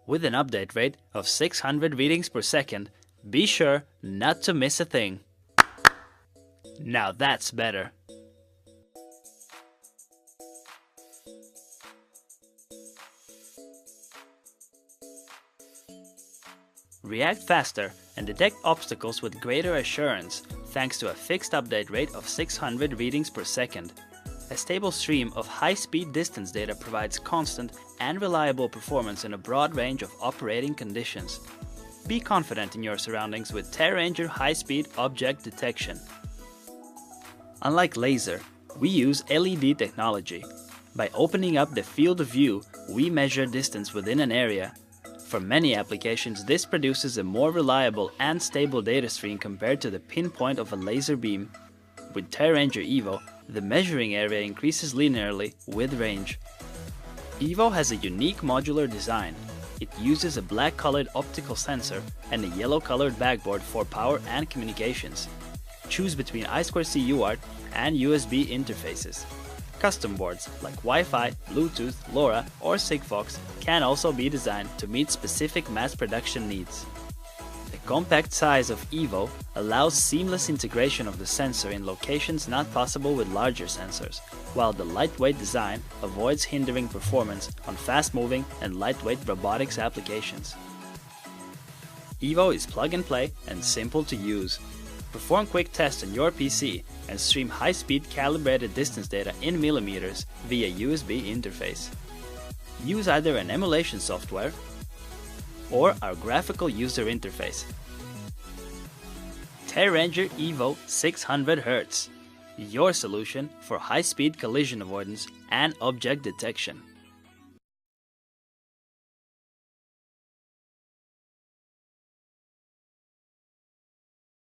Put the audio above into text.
With an update rate of 600 readings per second, be sure not to miss a thing. Now that's better. React faster and detect obstacles with greater assurance thanks to a fixed update rate of 600 readings per second. A stable stream of high-speed distance data provides constant and reliable performance in a broad range of operating conditions. Be confident in your surroundings with TeraaRanger high-speed object detection. Unlike laser, we use LED technology. By opening up the field of view, we measure distance within an area. For many applications, this produces a more reliable and stable data stream compared to the pinpoint of a laser beam. With TeraaRanger Evo, the measuring area increases linearly with range. Evo has a unique modular design. It uses a black-colored optical sensor and a yellow-colored backboard for power and communications. Choose between I2C UART and USB interfaces. Custom boards like Wi-Fi, Bluetooth, LoRa or Sigfox can also be designed to meet specific mass production needs. The compact size of Evo allows seamless integration of the sensor in locations not possible with larger sensors, while the lightweight design avoids hindering performance on fast-moving and lightweight robotics applications. Evo is plug-and-play and simple to use. Perform quick tests on your PC and stream high-speed calibrated distance data in millimeters via USB interface. Use either an emulation software or our graphical user interface. TeraaRanger Evo 600Hz, your solution for high-speed collision avoidance and object detection.